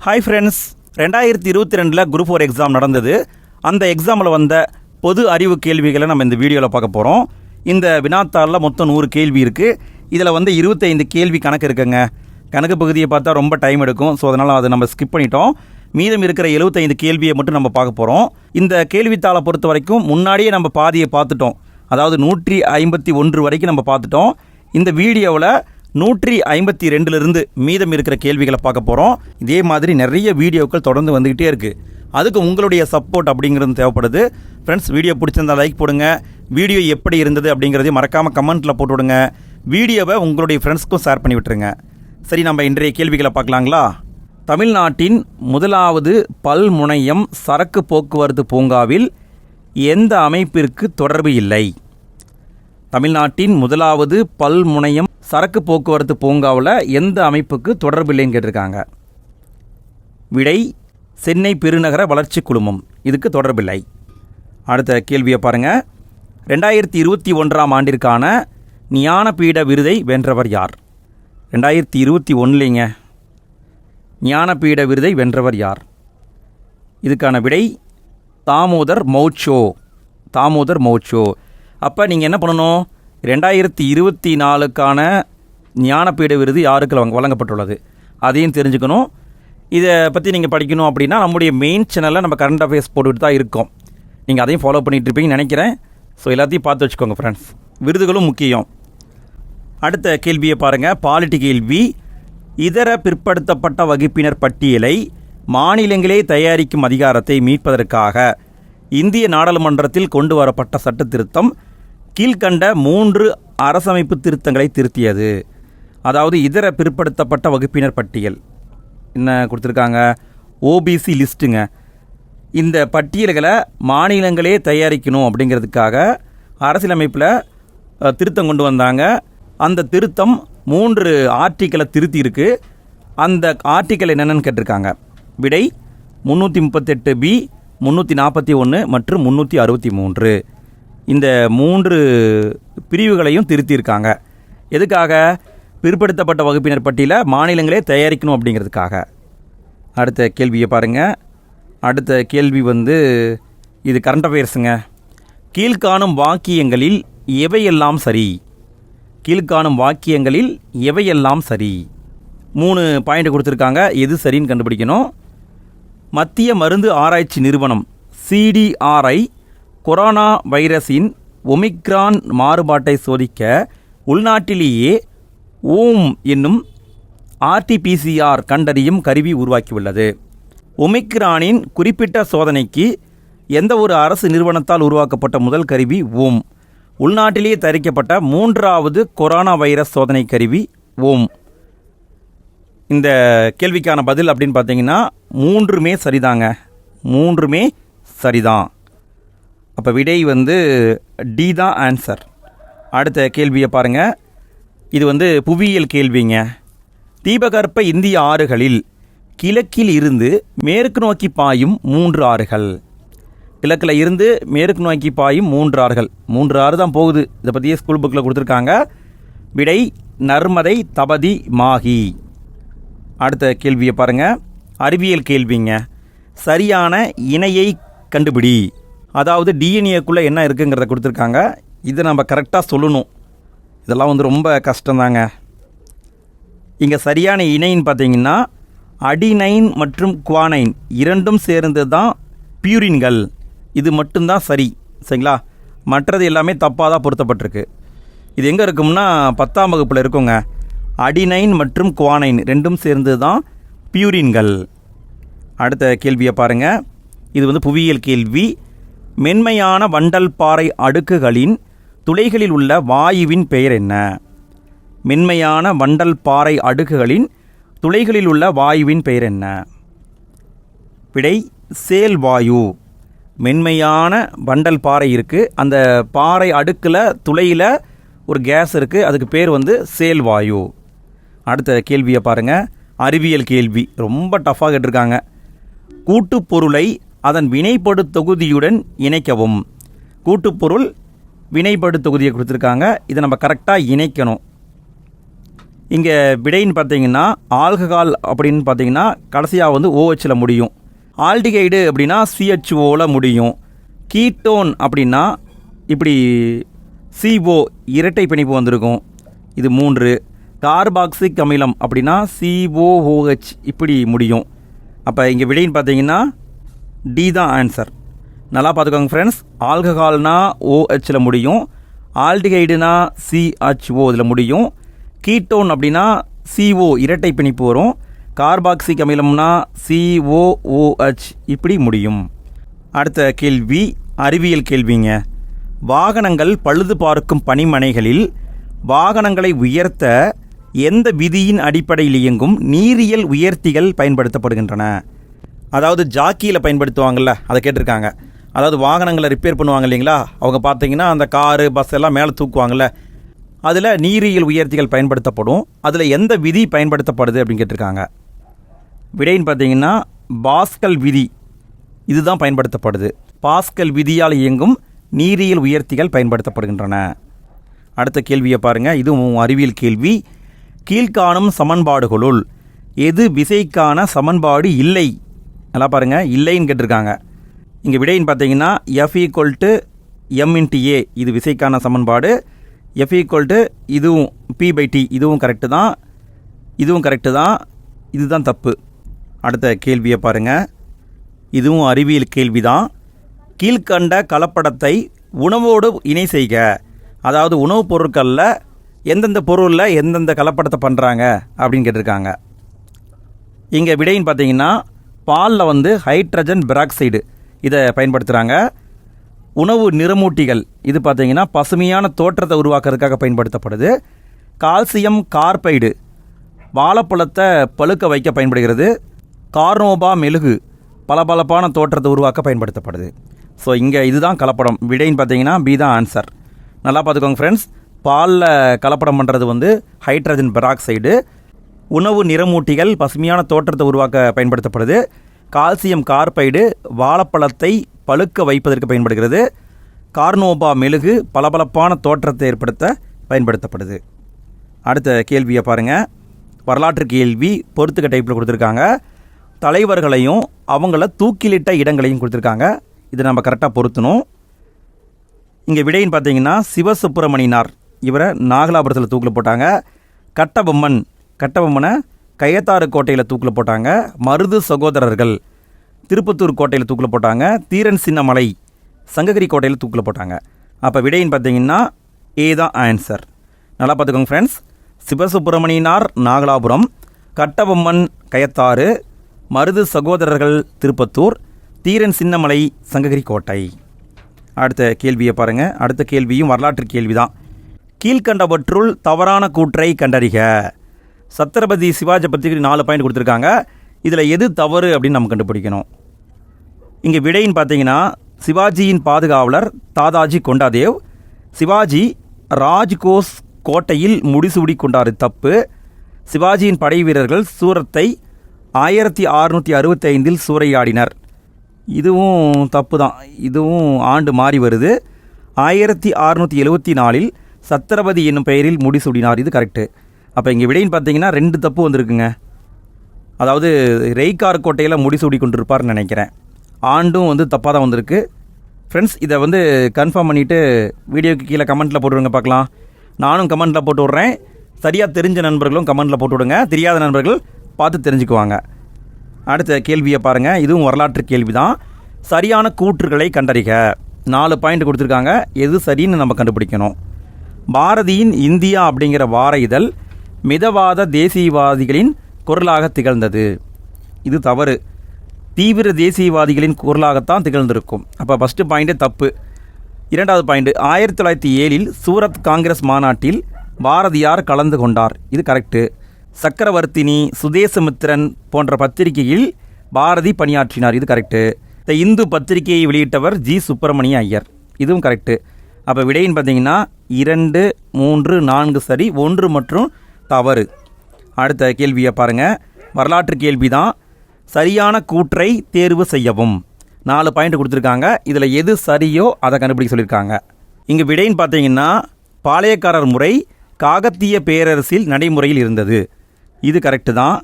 Hi friends, 2022 group 4 exam நடந்தது. அந்த எக்ஸாமில் வந்த பொது அறிவு கேள்விகளை நம்ம இந்த வீடியோவில் பார்க்க போகிறோம். இந்த வினாத்தாளில் மொத்தம் 100 கேள்வி இருக்குது. இதில் 25 கேள்வி கணக்கு இருக்குங்க. கணக்கு பகுதியை பார்த்தா ரொம்ப டைம் எடுக்கும். ஸோ அதனால் அதை நம்ம ஸ்கிப் பண்ணிட்டோம். மீதம் இருக்கிற 75 கேள்வியை மட்டும் நம்ம பார்க்க போகிறோம். இந்த கேள்வித்தாளை பொறுத்த வரைக்கும் முன்னாடியே நம்ம பாதியை பார்த்துட்டோம். அதாவது 151 வரைக்கும் நம்ம பார்த்துட்டோம். இந்த வீடியோவில் 152லிருந்து மீதம் இருக்கிற கேள்விகளை பார்க்க போகிறோம். இதே மாதிரி நிறைய வீடியோக்கள் தொடர்ந்து வந்துக்கிட்டே இருக்குது. அதுக்கு உங்களுடைய சப்போர்ட் அப்படிங்கிறது தேவைப்படுது. ஃப்ரெண்ட்ஸ், வீடியோ பிடிச்சிருந்தால் லைக் போடுங்க. வீடியோ எப்படி இருந்தது அப்படிங்கிறதையும் மறக்காமல் கமெண்ட்டில் போட்டு விடுங்க. வீடியோவை உங்களுடைய ஃப்ரெண்ட்ஸ்க்கும் ஷேர் பண்ணி விட்டுருங்க. சரி, நம்ம இன்றைய கேள்விகளை பார்க்கலாங்களா? தமிழ்நாட்டின் முதலாவது பல்முனையம் சரக்கு போக்குவரத்து பூங்காவில் எந்த அமைப்பிற்கு தொடர்பு இல்லை? தமிழ்நாட்டின் முதலாவது பல்முனையம் சரக்கு போக்குவரத்து பூங்காவில் எந்த அமைப்புக்கு தொடர்பு இல்லைன்னு கேட்டிருக்காங்க. விடை சென்னை பெருநகர வளர்ச்சி குழுமம். இதுக்கு தொடர்பில்லை. அடுத்த கேள்வியை பாருங்கள். 2021 ஆண்டிற்கான ஞானபீட விருதை வென்றவர் யார்? 2021 ஞானபீட விருதை வென்றவர் யார்? இதுக்கான விடை தாமோதர் மௌட்சோ. தாமோதர் மௌட்சோ. அப்போ நீங்கள் என்ன பண்ணணும்? 2024க்கான ஞானபீட விருது யாருக்கு வழங்கப்பட்டுள்ளது அதையும் தெரிஞ்சுக்கணும். இதை பற்றி நீங்கள் படிக்கணும் அப்படின்னா நம்முடைய மெயின் சேனலில் நம்ம கரண்ட் அஃபேர்ஸ் போட்டுக்கிட்டு தான் இருக்கோம். நீங்கள் அதையும் ஃபாலோ பண்ணிகிட்டு இருப்பீங்கன்னு நினைக்கிறேன். ஸோ எல்லாத்தையும் பார்த்து வச்சுக்கோங்க ஃப்ரெண்ட்ஸ். விருதுகளும் முக்கியம். அடுத்த கேள்வியை பாருங்கள். பாலிட்டி கேள்வி. இதர பிற்படுத்தப்பட்ட வகுப்பினர் பட்டியலை மாநிலங்களே தயாரிக்கும் அதிகாரத்தை மீட்பதற்காக இந்திய நாடாளுமன்றத்தில் கொண்டு வரப்பட்ட சட்ட திருத்தம் கீழ்கண்ட 3 அரசமைப்பு திருத்தங்களை திருத்தியது. அதாவது இதர பிற்படுத்தப்பட்ட வகுப்பினர் பட்டியல் என்ன கொடுத்துருக்காங்க? ஓபிசி லிஸ்ட்டுங்க. இந்த பட்டியல்களை மாநிலங்களே தயாரிக்கணும் அப்படிங்கிறதுக்காக அரசியலமைப்பில் திருத்தம் கொண்டு வந்தாங்க. அந்த திருத்தம் 3 ஆர்டிக்கலை திருத்தி இருக்கு. அந்த ஆர்டிக்கல் என்னென்னு கேட்டிருக்காங்க. விடை 338B, 341 மற்றும் 363. இந்த 3 பிரிவுகளையும் திருத்தியிருக்காங்க. எதுக்காக? பிற்படுத்தப்பட்ட வகுப்பினர் பட்டியலை மாநிலங்களே தயாரிக்கணும் அப்படிங்கிறதுக்காக. அடுத்த கேள்வியை பாருங்கள். அடுத்த கேள்வி இது கரண்ட் அஃபேர்ஸுங்க. கீழ்காணும் வாக்கியங்களில் எவையெல்லாம் சரி? கீழ்காணும் வாக்கியங்களில் எவையெல்லாம் சரி? 3 பாயிண்ட் கொடுத்துருக்காங்க. எது சரின்னு கண்டுபிடிக்கணும். மத்திய மருந்து ஆராய்ச்சி நிறுவனம் CDRI கொரோனா வைரஸின் ஒமிக்ரான் மாறுபாட்டை சோதிக்க உள்நாட்டிலேயே ஓம் என்னும் RT-PCR கண்டறியும் கருவி உருவாக்கியுள்ளது. ஒமிக்ரானின் குறிப்பிட்ட சோதனைக்கு எந்த ஒரு அரசு நிறுவனத்தால் உருவாக்கப்பட்ட முதல் கருவி ஓம். உள்நாட்டிலேயே தயாரிக்கப்பட்ட 3வது கொரோனா வைரஸ் சோதனை கருவி ஓம். இந்த கேள்விக்கான பதில் அப்படின்னு பார்த்தீங்கன்னா 3மே சரிதாங்க. 3மே சரிதான். அப்போ விடை டி தான் ஆன்சர். அடுத்த கேள்வியை பாருங்கள். இது புவியியல் கேள்விங்க. தீபகற்ப இந்திய ஆறுகளில் கிழக்கில் இருந்து மேற்கு நோக்கி பாயும் 3 ஆறுகள். கிழக்கில் இருந்து மேற்கு நோக்கி பாயும் 3 ஆறுகள். 3 ஆறு தான் போகுது. இதை பற்றியே ஸ்கூல் புக்கில் கொடுத்துருக்காங்க. விடை நர்மதை, தபதி, மாஹி. அடுத்த கேள்வியை பாருங்கள். அறிவியல் கேள்விங்க. சரியான இணையை கண்டுபிடி. அதாவது டிஎன்ஏக்குள்ளே என்ன இருக்குங்கிறத கொடுத்துருக்காங்க. இதை நம்ம கரெக்டாக சொல்லணும். இதெல்லாம் ரொம்ப கஷ்டம்தாங்க. இங்கே சரியான இணைன்னு பார்த்தீங்கன்னா அடினைன் மற்றும் குவானைன் இரண்டும் சேர்ந்து தான் பியூரின்கள். இது மட்டும்தான் சரி. சரிங்களா? மற்றது எல்லாமே தப்பாக தான் பொருத்தப்பட்டிருக்கு. இது எங்கே இருக்கும்னா 10ஆம் வகுப்பில் இருக்குங்க. அடினைன் மற்றும் குவானைன் ரெண்டும் சேர்ந்து தான் பியூரின்கள். அடுத்த கேள்வியை பாருங்கள். இது புவியியல் கேள்வி. மென்மையான வண்டல் பாறை அடுக்குகளின் துளைகளில் உள்ள வாயுவின் பெயர் என்ன? மென்மையான வண்டல் பாறை அடுக்குகளின் துளைகளில் உள்ள வாயுவின் பெயர் என்ன? விடை சேல் வாயு. மென்மையான வண்டல் பாறை இருக்குது. அந்த பாறை அடுக்கில் துளையில் ஒரு கேஸ் இருக்குது. அதுக்கு பேர் சேல் வாயு. அடுத்த கேள்வியை பாருங்கள். அறிவியல் கேள்வி. ரொம்ப டஃப்பாக கேட்டிருக்காங்க. கூட்டுப்பொருளை அதன் வினைப்படு தொகுதியுடன் இணைக்கவும். கூட்டுப்பொருள் வினைப்படு தொகுதியை கொடுத்துருக்காங்க. இதை நம்ம கரெக்டாக இணைக்கணும். இங்கே விடைன்னு பார்த்தீங்கன்னா ஆல்கஹால் அப்படின்னு பார்த்தீங்கன்னா கடைசியாக வந்து OHல முடியும். ஆல்டிகைடு அப்படின்னா CHOவில் முடியும். கீட்டோன் அப்படின்னா இப்படி CO இரட்டை பிணைப்பு வந்திருக்கும். இது 3. கார்பாக்சிக் அமிலம் அப்படின்னா COOH இப்படி முடியும். அப்போ இங்கே விடைன்னு பார்த்தீங்கன்னா D தான் ஆன்சர். நல்லா பார்த்துக்கோங்க ஃப்ரெண்ட்ஸ். ஆல்கஹால்னா OHல முடியும், ஆல்டிகைடுனா CHO இதில் முடியும், கீட்டோன் அப்படின்னா CO இரட்டை பிணைப்பு வரும், கார்பாக்சிக் அமிலம்னா COOH இப்படி முடியும். அடுத்த கேள்வி அறிவியல் கேள்விங்க. வாகனங்கள் பழுது பார்க்கும் பணிமனைகளில் வாகனங்களை உயர்த்த எந்த விதியின் அடிப்படையில் இயங்கும் நீரியல் உயர்த்திகள் பயன்படுத்தப்படுகின்றன? அதாவது ஜாக்கியில் பயன்படுத்துவாங்கள்ல, அதை கேட்டிருக்காங்க. அதாவது வாகனங்களை ரிப்பேர் பண்ணுவாங்க இல்லைங்களா, அவங்க பார்த்தீங்கன்னா அந்த காரு பஸ் எல்லாம் மேலே தூக்குவாங்கள்ல, அதில் நீரியல் உயர்த்திகள் பயன்படுத்தப்படும். அதில் எந்த விதி பயன்படுத்தப்படுது அப்படின்னு கேட்டிருக்காங்க. விடைன்னு பார்த்தீங்கன்னா பாஸ்கல் விதி இதுதான் பயன்படுத்தப்படுது. பாஸ்கல் விதியால் இயங்கும் நீரியல் உயர்த்திகள் பயன்படுத்தப்படுகின்றன. அடுத்த கேள்வியை பாருங்கள். இதுவும் அறிவியல் கேள்வி. கீழ்காணும் சமன்பாடுகளுள் எது விசைக்கான சமன்பாடு இல்லை? நல்லா பாருங்கள், இல்லைன்னு கேட்டிருக்காங்க. இங்கே விடைன்னு பார்த்தீங்கன்னா F = m×a இது விசைக்கான சமன்பாடு. F = இதுவும் P/T இதுவும் கரெக்டு தான், இதுவும் கரெக்டு தான், இதுதான் தப்பு. அடுத்த கேள்வியை பாருங்கள். இதுவும் அறிவியல் கேள்வி தான். கீழ்கண்ட கலப்படத்தை உணவோடு இணை செய்க. அதாவது உணவுப் பொருட்களில் எந்தெந்த பொருளில் எந்தெந்த கலப்படத்தை பண்ணுறாங்க அப்படின்னு கேட்டிருக்காங்க. இங்கே விடைன்னு பார்த்தீங்கன்னா பாலில் வந்து ஹைட்ரஜன் பெராக்சைடு இதை பயன்படுத்துகிறாங்க. உணவு நிறமூட்டிகள் இது பார்த்தீங்கன்னா பசுமையான தோற்றத்தை உருவாக்குறதுக்காக பயன்படுத்தப்படுது. கால்சியம் கார்பைடு வாழைப்பழத்தை பழுக்க வைக்க பயன்படுகிறது. கார்னோபா மெழுகு பளபளப்பான தோற்றத்தை உருவாக்க பயன்படுத்தப்படுது. ஸோ இங்கே இதுதான் கலப்படம். விடைன்னு பார்த்தீங்கன்னா B தான் ஆன்சர். நல்லா பார்த்துக்கோங்க ஃப்ரெண்ட்ஸ். பாலில் கலப்படம் பண்ணுறது வந்து ஹைட்ரஜன் பெராக்சைடு. உணவு நிறமூட்டிகள் பசுமையான தோற்றத்தை உருவாக்க பயன்படுத்தப்படுது. கால்சியம் கார்பைடு வாழைப்பழத்தை பழுக்க வைப்பதற்கு பயன்படுகிறது. கார்னோபா மெழுகு பளபளப்பான தோற்றத்தை ஏற்படுத்த பயன்படுத்தப்படுது. அடுத்த கேள்வியை பாருங்கள். வரலாற்று கேள்வி பொறுத்துக்க டைப்பில் கொடுத்துருக்காங்க. தலைவர்களையும் அவங்கள தூக்கிலிட்ட இடங்களையும் கொடுத்துருக்காங்க. இதை நம்ம கரெக்டாக பொருத்தணும். இங்கே விடைன்னு பார்த்தீங்கன்னா சிவசுப்பிரமணியனார் இவரை நாகலாபுரத்தில் தூக்கில் போட்டாங்க. கட்டபொம்மனை கயத்தாறு கோட்டையில் தூக்கில் போட்டாங்க. மருது சகோதரர்கள் திருப்பத்தூர் கோட்டையில் தூக்கில் போட்டாங்க. தீரன் சின்னமலை சங்ககிரி கோட்டையில் தூக்கில் போட்டாங்க. அப்போ விடைன்னு பார்த்தீங்கன்னா A தான் ஆன்சர். நல்லா பார்த்துக்கோங்க ஃப்ரெண்ட்ஸ். சிவசுப்பிரமணியனார் நாகலாபுரம், கட்டபொம்மன் கயத்தாறு, மருது சகோதரர்கள் திருப்பத்தூர், தீரன் சின்னமலை சங்ககிரி கோட்டை. அடுத்த கேள்வியை பாருங்கள். அடுத்த கேள்வியும் வரலாற்று கேள்வி தான். கீழ்கண்டவற்றுள் தவறான கூற்றை கண்டறிக. சத்ரபதி சிவாஜி பற்றி 4 பாயிண்ட் கொடுத்துருக்காங்க. இதில் எது தவறு அப்படின்னு நம்ம கண்டுபிடிக்கணும். இங்கே விடைன்னு பார்த்தீங்கன்னா சிவாஜியின் பாதுகாவலர் தாதாஜி கொண்டாதேவ், சிவாஜி ராஜ்கோஸ் கோட்டையில் முடிசூடி கொண்டார் தப்பு, சிவாஜியின் படை வீரர்கள் சூரத்தை 1665 சூறையாடினர் இதுவும் தப்பு தான். இதுவும் ஆண்டு மாறி வருது. 1674 சத்ரபதி என்னும் பெயரில் முடிசூடினார் இது கரெக்டு. அப்போ இங்கே விடைன்னு பார்த்தீங்கன்னா 2 தப்பு வந்திருக்குங்க. அதாவது ரெய்கார் கோட்டையில் முடிசூடி கொண்டிருப்பார்னு நினைக்கிறேன். ஆண்டும் வந்து தப்பாக தான் வந்திருக்கு. ஃப்ரெண்ட்ஸ் இதை வந்து கன்ஃபார்ம் பண்ணிவிட்டு வீடியோக்கு கீழே கமெண்ட்டில் போட்டுவிடுங்க பார்க்கலாம். நானும் கமெண்ட்டில் போட்டு விட்றேன். சரியாக தெரிஞ்ச நண்பர்களும் கமெண்ட்டில் போட்டு விடுங்க. தெரியாத நண்பர்கள் பார்த்து தெரிஞ்சுக்குவாங்க. அடுத்த கேள்வியை பாருங்கள். இதுவும் வரலாற்று கேள்வி தான். சரியான கூற்றுகளை கண்டறிக. 4 பாயிண்ட் கொடுத்துருக்காங்க. எது சரின்னு நம்ம கண்டுபிடிக்கணும். பாரதியின் இந்தியா அப்படிங்கிற வார இதழ் மிதவாத தேசியவாதிகளின் குரலாக திகழ்ந்தது இது தவறு. தீவிர தேசியவாதிகளின் குரலாகத்தான் திகழ்ந்திருக்கும். அப்போ ஃபஸ்ட்டு பாயிண்ட்டு தப்பு. 2வது பாயிண்ட் 1907 சூரத் காங்கிரஸ் மாநாட்டில் பாரதியார் கலந்து கொண்டார் இது கரெக்டு. சக்கரவர்த்தினி, சுதேசமித்திரன் போன்ற பத்திரிகையில் பாரதி பணியாற்றினார் இது கரெக்டு. த இந்து பத்திரிகையை வெளியிட்டவர் G. சுப்பிரமணிய ஐயர் இதுவும் கரெக்டு. அப்போ விடைன்னு பார்த்தீங்கன்னா 2, 3, 4 சரி, 1 மற்றும் தவறு. அடுத்த கேள்வியை பாருங்கள். வரலாற்று கேள்வி தான். சரியான கூற்றை தேர்வு செய்யவும். 4 பாயிண்ட் கொடுத்துருக்காங்க. இதில் எது சரியோ அதை கண்டுபிடிக்க சொல்லியிருக்காங்க. இங்கே விடைன்னு பார்த்தீங்கன்னா பாளையக்காரர் முறை காகத்திய பேரரசில் நடைமுறையில் இருந்தது. இது கரெக்டு தான்.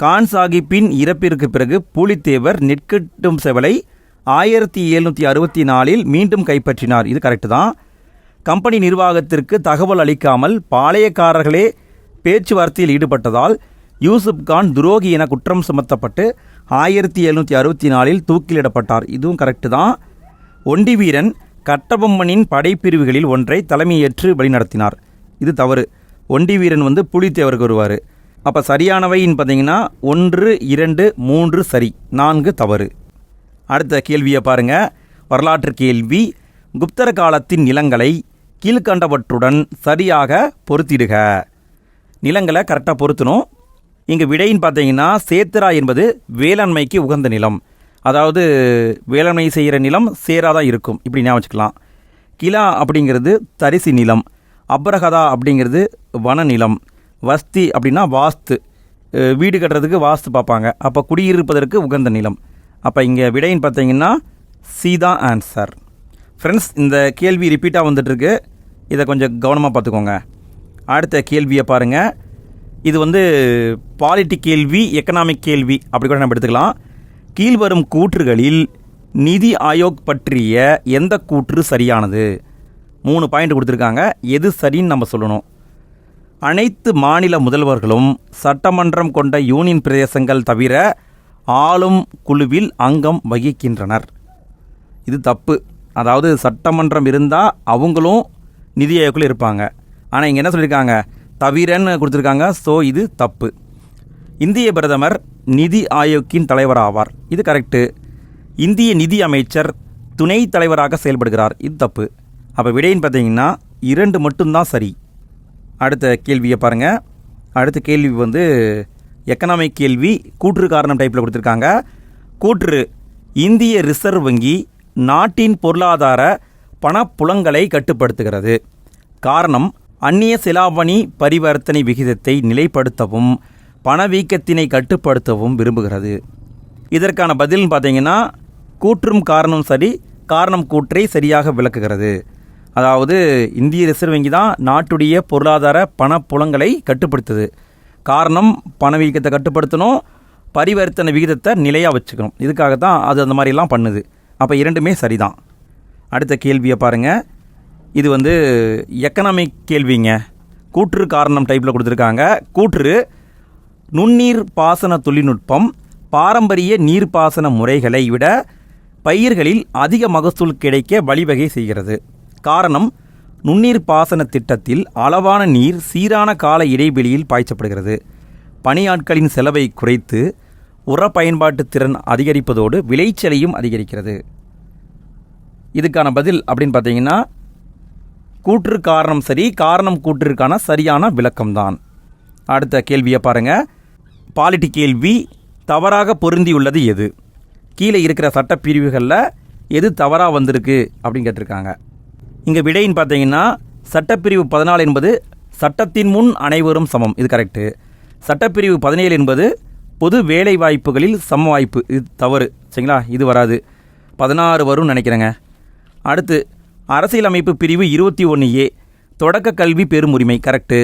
கான் சாஹிப்பின் இறப்பிற்கு பிறகு பூலித்தேவர் நெற்கட்டும் செவலை 1764 மீண்டும் கைப்பற்றினார். இது கரெக்டு தான். கம்பெனி நிர்வாகத்திற்கு தகவல் அளிக்காமல் பாளையக்காரர்களே பேச்சுவார்த்தையில் ஈடுபட்டதால் யூசுப் கான் துரோகி என குற்றம் சுமத்தப்பட்டு 1764 தூக்கிலிடப்பட்டார். இதுவும் கரெக்டு தான். ஒண்டி வீரன் கட்டபொம்மனின் படைப்பிரிவுகளில் ஒன்றை தலைமையேற்று வழிநடத்தினார். இது தவறு. ஒண்டி வீரன் புலித்தேவருக்கு வருவார். அப்போ சரியானவைன்னு பார்த்தீங்கன்னா 1, 2, 3 சரி, 4 தவறு. அடுத்த கேள்வியை பாருங்கள். வரலாற்று கேள்வி. குப்தர காலத்தின் நிலங்களை கீழ்கண்டவற்றுடன் சரியாக பொருத்திடுக. நிலங்களை கரெக்டாக பொருத்தணும். இங்கே விடைன்னு பார்த்தீங்கன்னா சேத்திரா என்பது வேளாண்மைக்கு உகந்த நிலம். அதாவது வேளாண்மை செய்கிற நிலம் சேராதான் இருக்கும், இப்படி ஞாபகம் வச்சுக்கலாம். கிலா அப்படிங்கிறது தரிசி நிலம். அப்ரஹதா அப்படிங்கிறது வன நிலம். வஸ்தி அப்படின்னா வாஸ்து, வீடு கட்டுறதுக்கு வாஸ்து பார்ப்பாங்க. அப்போ குடியிருப்பதற்கு உகந்த நிலம். அப்போ இங்கே விடைன்னு பார்த்தீங்கன்னா சீதா ஆன்சர். ஃப்ரெண்ட்ஸ், இந்த கேள்வி ரிப்பீட்டாக வந்துட்டுருக்கு. இதை கொஞ்சம் கவனமாக பார்த்துக்கோங்க. அடுத்த கேள்வியை பாருங்கள். இது பாலிட்டி கேள்வி, எக்கனாமிக் கேள்வி அப்படி கூட நம்ம எடுத்துக்கலாம். கீழ்வரும் கூற்றுகளில் நிதி ஆயோக் பற்றிய எந்த கூற்று சரியானது? 3 பாயிண்ட் கொடுத்துருக்காங்க. எது சரின்னு நம்ம சொல்லணும். அனைத்து மாநில முதல்வர்களும் சட்டமன்றம் கொண்ட யூனியன் பிரதேசங்கள் தவிர ஆளும் குழுவில் அங்கம் வகிக்கின்றனர். இது தப்பு. அதாவது சட்டமன்றம் இருந்தால் அவங்களும் நிதி ஆயோக்கில் இருப்பாங்க. ஆனால் இங்கே என்ன சொல்லியிருக்காங்க? தவிரன்னு கொடுத்துருக்காங்க. ஸோ இது தப்பு. இந்திய பிரதமர் நிதி ஆயோக்கின் தலைவர் ஆவார். இது கரெக்டு. இந்திய நிதி அமைச்சர் துணைத் தலைவராக செயல்படுகிறார். இது தப்பு. அப்போ விடைன்னு பார்த்தீங்கன்னா 2 மட்டும்தான் சரி. அடுத்த கேள்வியை பாருங்கள். அடுத்த கேள்வி எக்கனாமிக் கேள்வி, கூற்று காரணம் டைப்பில் கொடுத்துருக்காங்க. கூற்று: இந்திய ரிசர்வ் வங்கி நாட்டின் பொருளாதார பணப்புழங்களை கட்டுப்படுத்துகிறது. காரணம்: அந்நிய செலாவணி பரிவர்த்தனை விகிதத்தை நிலைப்படுத்தவும் பணவீக்கத்தினை கட்டுப்படுத்தவும் விரும்புகிறது. இதற்கான பதில்னு பார்த்தீங்கன்னா கூற்றும் காரணம் சரி, காரணம் கூற்றை சரியாக விளக்குகிறது. அதாவது இந்திய ரிசர்வ் வங்கி தான் நாட்டுடைய பொருளாதார பணப்புழங்களை கட்டுப்படுத்துது. காரணம் பணவீக்கத்தை கட்டுப்படுத்தணும், பரிவர்த்தனை விகிதத்தை நிலையாக வச்சுக்கணும். இதுக்காக தான் அது அந்த மாதிரிலாம் பண்ணுது. அப்போ 2மே சரிதான். அடுத்த கேள்வியை பாருங்கள். இது எக்கனாமிக் கேள்விங்க. கூற்று காரணம் டைப்பில் கொடுத்துருக்காங்க. கூற்று: நுண்ணீர் பாசன தொழில்நுட்பம் பாரம்பரிய நீர்ப்பாசன முறைகளை விட பயிர்களில் அதிக மகசூல் கிடைக்க வழிவகை செய்கிறது. காரணம்: நுண்ணீர் பாசன திட்டத்தில் அளவான நீர் சீரான கால இடைவெளியில் பாய்ச்சப்படுகிறது. பணியாட்களின் செலவை குறைத்து உர பயன்பாட்டு திறன் அதிகரிப்பதோடு விளைச்சலையும் அதிகரிக்கிறது. இதுக்கான பதில் அப்படின்னு பார்த்தீங்கன்னா கூற்று காரணம் சரி, காரணம் கூற்றிற்கான சரியான விளக்கம்தான். அடுத்த கேள்வியை பாருங்கள். பாலிட்டி கேள்வி. தவறாக பொருந்தியுள்ளது எது? கீழே இருக்கிற சட்டப்பிரிவுகளில் எது தவறாக வந்திருக்கு அப்படின்னு கேட்டிருக்காங்க. இங்கே விடைன்னு பார்த்தீங்கன்னா சட்டப்பிரிவு 14 என்பது சட்டத்தின் முன் அனைவரும் சமம். இது கரெக்டு. சட்டப்பிரிவு 17 என்பது பொது வேலை வாய்ப்புகளில் சம வாய்ப்பு. இது தவறு. சரிங்களா? இது வராது. 16 வரும்னு நினைக்கிறேங்க. அடுத்து அரசியலமைப்பு பிரிவு 21A தொடக்க கல்வி பெறும் உரிமை. கரெக்டு.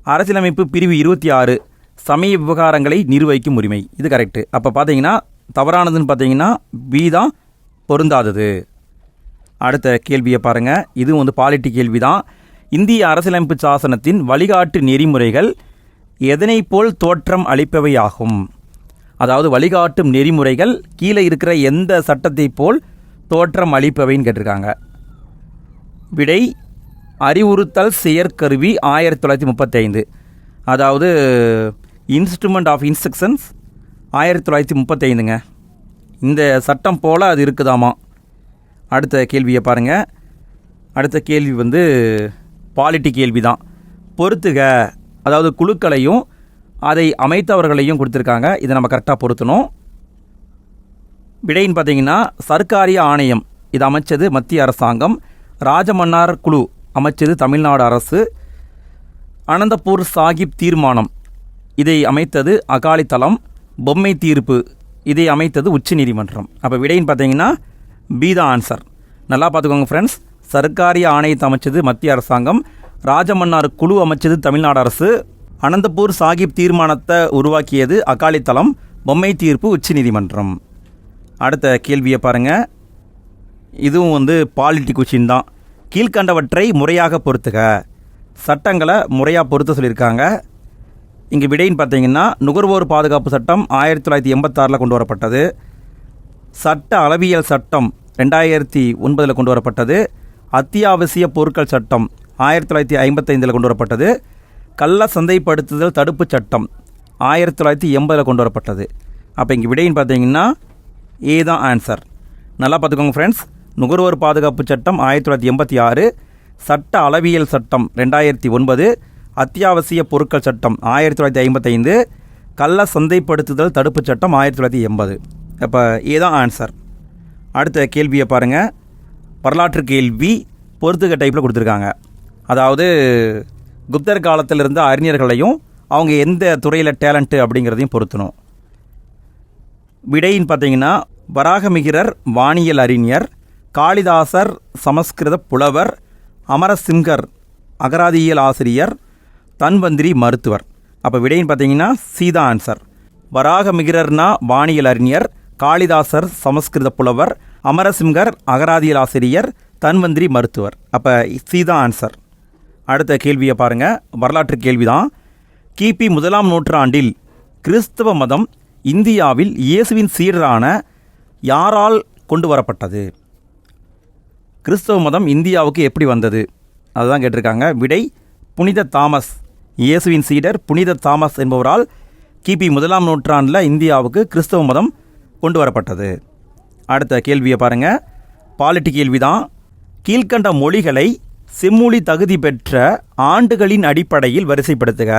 அரசியலமைப்பு பிரிவு 26 சமய விவகாரங்களை நிர்வகிக்கும் உரிமை. இது கரெக்டு. அப்போ பார்த்தீங்கன்னா தவறானதுன்னு பார்த்தீங்கன்னா பி தான் பொருந்தாதது. அடுத்த கேள்வியை பாருங்கள். இது பாலிட்டி கேள்வி தான். இந்திய அரசியலமைப்பு சாசனத்தின் வழிகாட்டு நெறிமுறைகள் எதனை போல் தோற்றம் அளிப்பவை ஆகும்? அதாவது வழிகாட்டும் நெறிமுறைகள் கீழே இருக்கிற எந்த சட்டத்தை போல் தோற்றம் அளிப்பவைன்னு கேட்டிருக்காங்க. விடை: அறிவுறுத்தல் செயற்கருவி 1935. அதாவது இன்ஸ்ட்ருமெண்ட் ஆஃப் இன்ஸ்ட்ரக்ஷன்ஸ் 1935ங்க. இந்த சட்டம் போல் அது இருக்குதாமா. அடுத்த கேள்வியை பாருங்கள். அடுத்த கேள்வி பாலிட்டி கேள்வி தான். பொறுத்துக. அதாவது குழுக்களையும் அதை அமைத்தவர்களையும் கொடுத்துருக்காங்க. இதை நம்ம கரெக்டாக பொருத்தணும். விடைன்னு பார்த்தீங்கன்னா சர்க்காரிய ஆணையம் இது அமைச்சது மத்திய அரசாங்கம். ராஜமன்னார் குழு அமைச்சது தமிழ்நாடு அரசு. அனந்தபூர் சாஹிப் தீர்மானம் இதை அமைத்தது அகாலிதளம். பொம்மை தீர்ப்பு இதை அமைத்தது உச்சநீதிமன்றம். அப்போ விடைன்னு பார்த்தீங்கன்னா பி தான் ஆன்சர். நல்லா பார்த்துக்கோங்க ஃப்ரெண்ட்ஸ். சர்க்காரிய ஆணையத்தை அமைச்சது மத்திய அரசாங்கம். ராஜமன்னார் குழு அமைச்சது தமிழ்நாடு அரசு. அனந்தபூர் சாஹிப் தீர்மானத்தை உருவாக்கியது அகாலிதளம். பொம்மை தீர்ப்பு உச்சநீதிமன்றம். அடுத்த கேள்வியை பாருங்கள். இதுவும் பாலிட்டி கொஷின் தான். கீழ்கண்டவற்றை முறையாக பொறுத்துக. சட்டங்களை முறையாக பொறுத்த சொல்லியிருக்காங்க. இங்கே விடைன்னு பார்த்தீங்கன்னா நுகர்வோர் பாதுகாப்பு சட்டம் 1986 கொண்டு வரப்பட்டது. சட்ட அளவியல் சட்டம் 2009 கொண்டு வரப்பட்டது. அத்தியாவசிய பொருட்கள் சட்டம் 1955 கொண்டு வரப்பட்டது. கள்ள சந்தைப்படுத்துதல் தடுப்பு சட்டம் 1980 கொண்டு வரப்பட்டது. அப்போ இங்கே விடைன்னு பார்த்தீங்கன்னா ஏ தான் ஆன்சர். நல்லா பார்த்துக்கோங்க ஃப்ரெண்ட்ஸ். நுகர்வோர் பாதுகாப்பு சட்டம் 1986, சட்ட அளவியல் சட்டம் 2009, அத்தியாவசிய பொருட்கள் சட்டம் 1955, கள்ள சந்தைப்படுத்துதல் தடுப்பு சட்டம் 1980. அப்போ ஏ தான் ஆன்சர். அடுத்த கேள்வியை பாருங்கள். வரலாற்று கேள்வி பொறுத்துக்க டைப்பில் கொடுத்துருக்காங்க. அதாவது குப்தர் காலத்தில் இருந்த அறிஞர்களையும் அவங்க எந்த துறையில் டேலண்ட்டு அப்படிங்கிறதையும் பொறுத்தணும். விடைன்னு பார்த்தீங்கன்னா வராகமிகிரர் வானியல் அறிஞர், காளிதாசர் சமஸ்கிருத புலவர், அமரசிங்கர் அகராதியியல் ஆசிரியர், தன்வந்திரி மருத்துவர். அப்போ விடைன்னு பார்த்தீங்கன்னா சீதா ஆன்சர். வராகமிகிரர்னா வானியல் அறிஞர், காளிதாசர் சமஸ்கிருத புலவர், அமரசிங்கர் அகராதியல் ஆசிரியர், தன்வந்திரி மருத்துவர். அப்போ சீதா ஆன்சர். அடுத்த கேள்வியை பாருங்கள். வரலாற்று கேள்வி தான். கிபி 1ஆம் நூற்றாண்டில் கிறிஸ்தவ மதம் இந்தியாவில் இயேசுவின் சீடரான யாரால் கொண்டு வரப்பட்டது? கிறிஸ்தவ மதம் இந்தியாவுக்கு எப்படி வந்தது அதுதான் கேட்டிருக்காங்க. விடை புனித தாமஸ். இயேசுவின் சீடர் புனித தாமஸ் என்பவரால் கிபி 1ஆம் நூற்றாண்டில் இந்தியாவுக்கு கிறிஸ்தவ மதம் கொண்டு வரப்பட்டது. அடுத்த கேள்வியை பாருங்கள். பாலிட்டி கேள்வி தான். கீழ்கண்ட மொழிகளை செம்மொழி தகுதி பெற்ற ஆண்டுகளின் அடிப்படையில் வரிசைப்படுத்துக.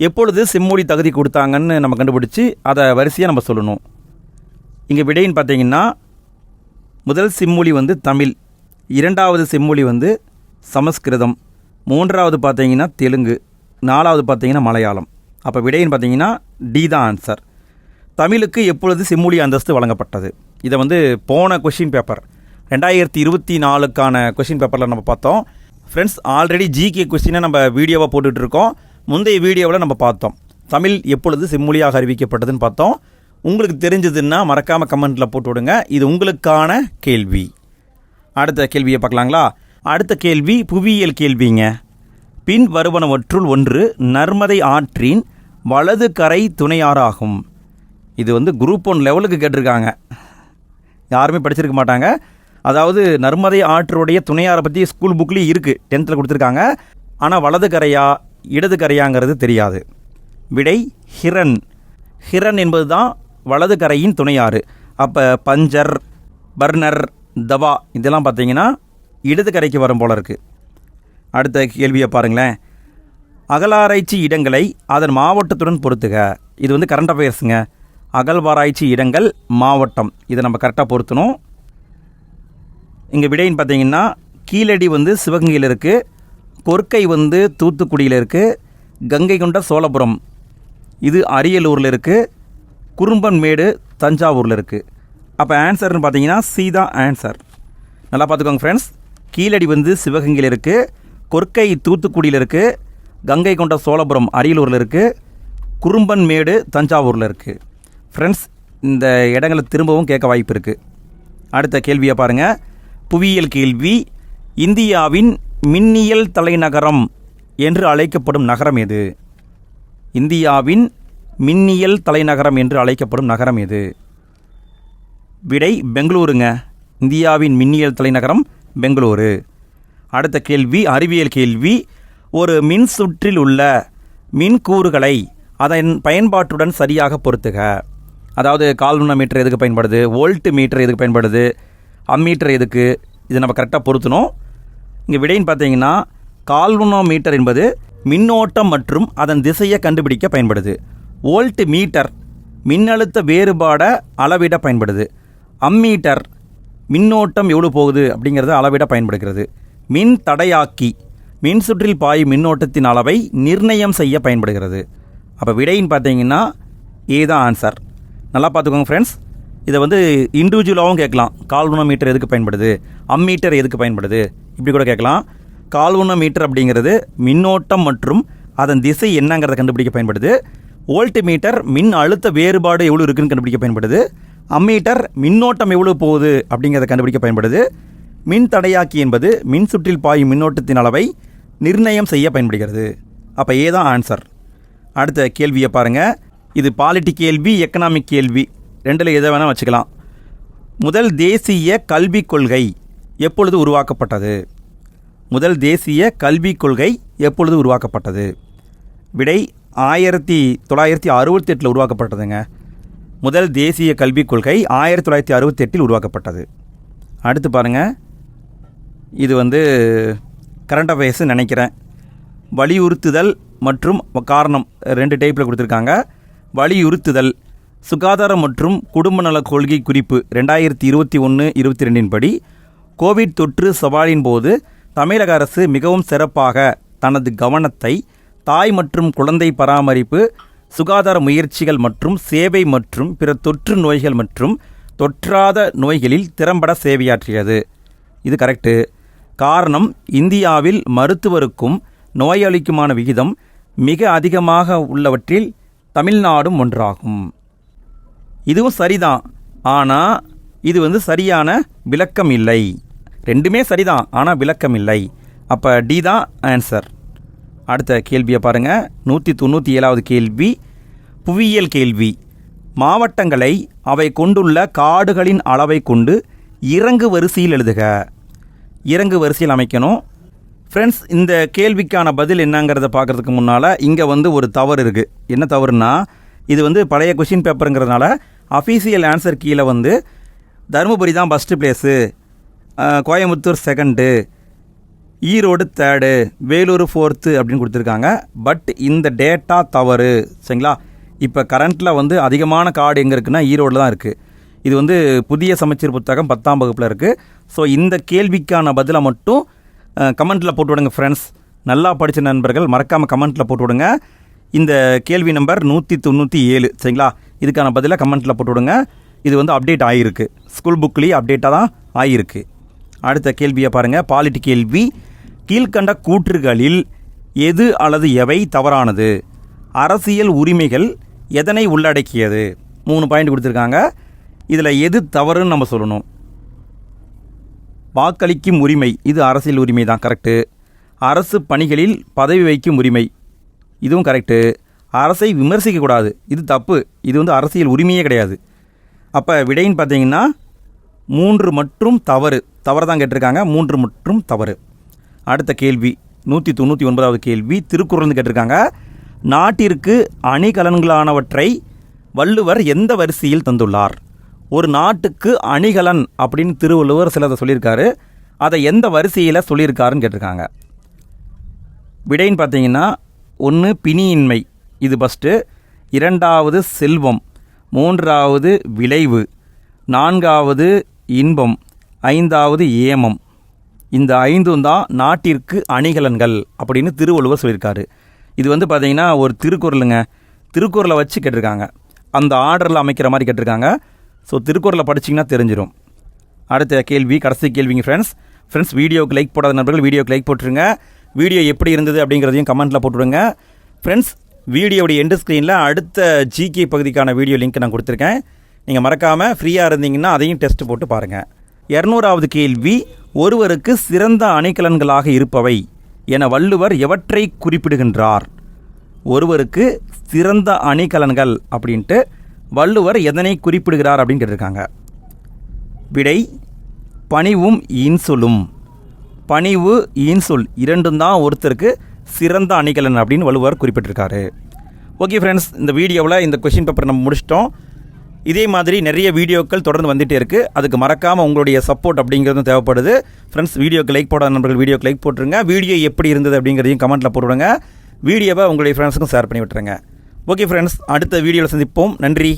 எப்பொழுது செம்மொழி தகுதி கொடுத்தாங்கன்னு நம்ம கண்டுபிடிச்சி அதை வரிசையாக நம்ம சொல்லணும். இங்கே விடைன்னு பார்த்தீங்கன்னா முதல் செம்மொழி தமிழ், இரண்டாவது செம்மொழி சமஸ்கிருதம், மூன்றாவது பார்த்தீங்கன்னா தெலுங்கு, நாலாவது பார்த்தீங்கன்னா மலையாளம். அப்போ விடைன்னு பார்த்தீங்கன்னா டி தான் ஆன்சர். தமிழுக்கு எப்பொழுது செம்மொழி அந்தஸ்து வழங்கப்பட்டது? இதை போன கொஷின் பேப்பர் 2024க்கான கொஷின் பேப்பரில் நம்ம பார்த்தோம். ஃப்ரெண்ட்ஸ், ஆல்ரெடி ஜிகே கொஷினை நம்ம வீடியோவாக போட்டுட்ருக்கோம். முந்தைய வீடியோவில் நம்ம பார்த்தோம் தமிழ் எப்பொழுது செம்மொழியாக அறிவிக்கப்பட்டதுன்னு பார்த்தோம். உங்களுக்கு தெரிஞ்சதுன்னா மறக்காமல் கமெண்ட்டில் போட்டு விடுங்க. இது உங்களுக்கான கேள்வி. அடுத்த கேள்வியை பார்க்கலாங்களா? அடுத்த கேள்வி புவியியல் கேள்விங்க. பின் வருவனவற்றுள் ஒன்று நர்மதை ஆற்றின் வலது கரை துணையாறாகும். இது குரூப் 1 லெவலுக்கு கேட்டிருக்காங்க. யாருமே படிச்சிருக்க மாட்டாங்க. அதாவது நர்மதை ஆற்றுடைய துணையாரை பற்றி ஸ்கூல் புக்லேயும் இருக்குது, 10th கொடுத்துருக்காங்க. ஆனால் வலது கரையா இடது கரையாங்கிறது தெரியாது. விடை ஹிரன். ஹிரன் என்பது தான் வலது கரையின் துணையாறு. அப்போ பஞ்சர், பர்னர், தவா இதெல்லாம் பார்த்தீங்கன்னா இடது கரைக்கு வரும் போல இருக்குது. அடுத்த கேள்வியை பாருங்களேன். அகலாராய்ச்சி இடங்களை அதன் மாவட்டத்துடன் பொறுத்துக. இது கரண்ட் அஃபேர்ஸுங்க. அகழ்வாராய்ச்சி இடங்கள் மாவட்டம் இதை நம்ம கரெக்டாக பொருத்தணும். இங்கே விடைன்னு பார்த்தீங்கன்னா கீழடி சிவகங்கையில் இருக்குது, கொர்க்கை தூத்துக்குடியில் இருக்குது, கங்கை கொண்ட சோழபுரம் இது அரியலூரில் இருக்குது, குறும்பன்மேடு தஞ்சாவூரில் இருக்குது. அப்போ ஆன்சர்னு பார்த்தீங்கன்னா சீதா ஆன்சர். நல்லா பார்த்துக்கோங்க ஃப்ரெண்ட்ஸ். கீழடி சிவகங்கையில் இருக்குது, கொர்க்கை தூத்துக்குடியில் இருக்குது, கங்கை கொண்ட சோழபுரம் அரியலூரில் இருக்குது, குறும்பன்மேடு தஞ்சாவூரில் இருக்குது. ஃப்ரெண்ட்ஸ், இந்த இடங்களை திரும்பவும் கேட்க வாய்ப்பு இருக்குது. அடுத்த கேள்வியை பாருங்கள். புவியியல் கேள்வி. இந்தியாவின் மின்னியல் தலைநகரம் என்று அழைக்கப்படும் நகரம் எது? இந்தியாவின் மின்னியல் தலைநகரம் என்று அழைக்கப்படும் நகரம் எது? விடை பெங்களூருங்க. இந்தியாவின் மின்னியல் தலைநகரம் பெங்களூரு. அடுத்த கேள்வி அறிவியல் கேள்வி. ஒரு மின் சுற்றில் உள்ள மின்கூறுகளை அதன் பயன்பாட்டுடன் சரியாக பொறுத்துக. அதாவது கால்வனோமீட்டர் எதுக்கு பயன்படுது, வோல்ட் மீட்டர் எதுக்கு பயன்படுது, அம்மீட்டர் எதுக்கு, இதை நம்ம கரெக்டாக பொருத்தணும். இங்கே விடைன்னு பார்த்தீங்கன்னா கால்வனோமீட்டர் என்பது மின்னோட்டம் மற்றும் அதன் திசையை கண்டுபிடிக்க பயன்படுது. வோல்ட் மீட்டர் மின்னழுத்த வேறுபாடை அளவிட பயன்படுது. அம்மீட்டர் மின்னோட்டம் எவ்வளோ போகுது அப்படிங்கிறத அளவிட பயன்படுகிறது. மின் தடையாக்கி மின் சுற்றில் பாயும் மின்னோட்டத்தின் அளவை நிர்ணயம் செய்ய பயன்படுகிறது. அப்போ விடைன்னு பார்த்தீங்கன்னா ஏதான் ஆன்சர். நல்லா பார்த்துக்கோங்க ஃப்ரெண்ட்ஸ். இதை இண்டிவிஜுவலாகவும் கேட்கலாம். கால்வனோமீட்டர் எதுக்கு பயன்படுது, அம்மீட்டர் எதுக்கு பயன்படுது, இப்படி கூட கேட்கலாம். கால்வனோமீட்டர் அப்படிங்கிறது மின்னோட்டம் மற்றும் அதன் திசை என்னங்கிறத கண்டுபிடிக்க பயன்படுது. வோல்ட் மீட்டர் மின் அழுத்த வேறுபாடு எவ்வளோ இருக்குன்னு கண்டுபிடிக்க பயன்படுது. அம்மீட்டர் மின்னோட்டம் எவ்வளோ போகுது அப்படிங்கிறத கண்டுபிடிக்க பயன்படுது. மின் தடையாக்கி என்பது மின் சுற்றில் பாயும் மின்னோட்டத்தின் அளவை நிர்ணயம் செய்ய பயன்படுகிறது. அப்போ ஏதான் ஆன்சர். அடுத்த கேள்வியை பாருங்கள். இது பாலிட்டி கேள்வி, எக்கனாமிக் கேள்வி, ரெண்டில் எதை வேணால் வச்சுக்கலாம். முதல் தேசிய கல்விக் கொள்கை எப்பொழுது உருவாக்கப்பட்டது? முதல் தேசிய கல்விக் கொள்கை எப்பொழுது உருவாக்கப்பட்டது? விடை 1968 உருவாக்கப்பட்டதுங்க. முதல் தேசிய கல்விக் கொள்கை 1968 உருவாக்கப்பட்டது. அடுத்து பாருங்கள். இது கரண்ட் அஃபேர்ஸ் நினைக்கிறேன். வலியுறுத்துதல் மற்றும் காரணம் 2 டைப்பில் கொடுத்துருக்காங்க. வலியுறுத்துதல் சுகாதாரம் மற்றும் குடும்ப நல கொள்கை குறிப்பு 2021-22 படி கோவிட் தொற்று சவாலின் போது தமிழக அரசு மிகவும் சிறப்பாக தனது கவனத்தை தாய் மற்றும் குழந்தை பராமரிப்பு, சுகாதார முயற்சிகள் மற்றும் சேவை மற்றும் பிற தொற்று நோய்கள் மற்றும் தொற்றாத நோய்களில் திறம்பட சேவையாற்றியது. இது கரெக்டு. காரணம், இந்தியாவில் மருத்துவருக்கும் நோயாளிக்குமான விகிதம் மிக அதிகமாக உள்ளவற்றில் தமிழ்நாடும் ஒன்றாகும். இதுவும் சரிதான், ஆனால் இது சரியான விளக்கம் இல்லை. ரெண்டுமே சரிதான், ஆனால் விளக்கம் இல்லை. அப்போ டி தான் ஆன்சர். அடுத்த கேள்வியை பாருங்கள். 197வது கேள்வி புவியியல் கேள்வி. மாவட்டங்களை அவை கொண்டுள்ள காடுகளின் அளவை கொண்டு இறங்கு வரிசையில் எழுதுக. இறங்கு வரிசையில் அமைக்கணும். ஃப்ரெண்ட்ஸ், இந்த கேள்விக்கான பதில் என்னங்கிறத பார்க்குறதுக்கு முன்னால் இங்கே ஒரு தவறு இருக்குது. என்ன தவறுனா, இது பழைய கொஷின் பேப்பருங்கிறதுனால அஃபீஷியல் ஆன்சர் கீழே தருமபுரி தான் first place, Coimbatore second, Erode third, Vellore fourth அப்படின்னு கொடுத்துருக்காங்க. பட் இந்த டேட்டா தவறு. சரிங்களா? இப்போ கரண்ட்டில் அதிகமான கார்டு எங்கே இருக்குன்னா ஈரோடில் தான் இருக்குது. இது புதிய சமச்சீர் புத்தகம் 10ஆம் வகுப்பில் இருக்குது. ஸோ இந்த கேள்விக்கான பதிலை மட்டும் கமெண்ட்டில் போட்டு விடுங்க ஃப்ரெண்ட்ஸ். நல்லா படித்த நண்பர்கள் மறக்காமல் கமெண்ட்டில் போட்டு விடுங்க. இந்த கேள்வி நம்பர் 197. சரிங்களா? இதுக்கான பதிலை கமெண்ட்டில் போட்டு விடுங்க. இது அப்டேட் ஆகிருக்கு, ஸ்கூல் புக்லேயே அப்டேட்டாக தான் ஆகிருக்கு. அடுத்த கேள்வியை பாருங்கள். பாலிட்டி கேள்வி. கீழ்கண்ட கூற்றுகளில் எது அல்லது எவை தவறானது? அரசியல் உரிமைகள் எதனை உள்ளடக்கியது? 3 பாயிண்ட் கொடுத்துருக்காங்க. இதில் எது தவறுன்னு நம்ம சொல்லணும். வாக்களிக்கும் உரிமை, இது அரசியல் உரிமை தான், கரெக்டு. அரசு பணிகளில் பதவி வைக்கும் உரிமை, இதுவும் கரெக்டு. அரசை விமர்சிக்கக்கூடாது, இது தப்பு. இது அரசியல் உரிமையே கிடையாது. அப்போ விடைன்னு பார்த்தீங்கன்னா 3 மற்றும் தவறு. தவறு தான் கேட்டிருக்காங்க. 3 மற்றும் தவறு. அடுத்த கேள்வி 199வது கேள்வி திருக்குறள்னு கேட்டிருக்காங்க. நாட்டிற்கு அணிகலன்களானவற்றை வள்ளுவர் எந்த வரிசையில் தந்துள்ளார்? ஒரு நாட்டுக்கு அணிகலன் அப்படின்னு திருவள்ளுவர் சிலதை சொல்லியிருக்காரு. அதை எந்த வரிசையில் சொல்லியிருக்காருன்னு கேட்டிருக்காங்க. விடைன்னு பார்த்தீங்கன்னா 1 பிணியின்மை, இது ஃபஸ்ட்டு. 2வது செல்வம், 3வது விளைவு, 4வது இன்பம், 5வது ஏமம். இந்த 5 தான் நாட்டிற்கு அணிகலன்கள் அப்படின்னு திருவள்ளுவர் சொல்லியிருக்காரு. இது பார்த்தீங்கன்னா ஒரு திருக்குறளுங்க. திருக்குறளை வச்சு கேட்டிருக்காங்க. அந்த ஆர்டரில் அமைக்கிற மாதிரி கேட்டிருக்காங்க. ஸோ திருக்குறளை படிச்சிங்கன்னா தெரிஞ்சிடும். அடுத்த கேள்வி, கடைசி கேள்விங்க ஃப்ரெண்ட்ஸ். வீடியோக்கு லைக் போடாத நண்பர்கள் வீடியோக்கு லைக் போட்டுருங்க. வீடியோ எப்படி இருந்தது அப்படிங்கிறதையும் கமெண்ட்டில் போட்டுவிடுங்க. ஃப்ரெண்ட்ஸ், வீடியோடைய எண்டு ஸ்க்ரீனில் அடுத்த ஜிகே பகுதிக்கான வீடியோ லிங்க் நான் கொடுத்துருக்கேன். நீங்கள் மறக்காமல் ஃப்ரீயாக இருந்தீங்கன்னா அதையும் டெஸ்ட் போட்டு பாருங்கள். 200வது கேள்வி. ஒருவருக்கு சிறந்த அணிகலன்களாக இருப்பவை என வள்ளுவர் எவற்றை குறிப்பிடுகின்றார்? ஒருவருக்கு சிறந்த அணிகலன்கள் அப்படின்ட்டு வள்ளுவர் எதனை குறிப்பிடுகிறார் அப்படின்னு கேட்டிருக்காங்க. விடை பணிவும் இன்சொல்லும். பணிவு இன்சொல் 2 தான் ஒருத்தருக்கு சிறந்த அணிகலன் அப்படின்னு வள்ளுவர் குறிப்பிட்டிருக்காரு. ஓகே ஃப்ரெண்ட்ஸ், இந்த வீடியோவில் இந்த கொஷின் பேப்பர் நம்ம முடிச்சிட்டோம். இதே மாதிரி நிறைய வீடியோக்கள் தொடர்ந்து வந்துகிட்டே இருக்குது. அதுக்கு மறக்காமல் உங்களுடைய சப்போர்ட் அப்படிங்கிறதும் தேவைப்படுது. ஃப்ரெண்ட்ஸ், வீடியோக்கு லைக் போடாத நண்பர்கள் வீடியோக்கு லைக் போட்டுருங்க. வீடியோ எப்படி இருந்தது அப்படிங்கிறதையும் கமெண்ட்டில் போட்டுவிடுங்க. வீடியோவை உங்களுடைய ஃப்ரெண்ட்ஸுக்கும் ஷேர் பண்ணி விட்டுருங்க. ஓகே ஃப்ரெண்ட்ஸ், அடுத்த வீடியோவில் சந்திப்போம். நன்றி.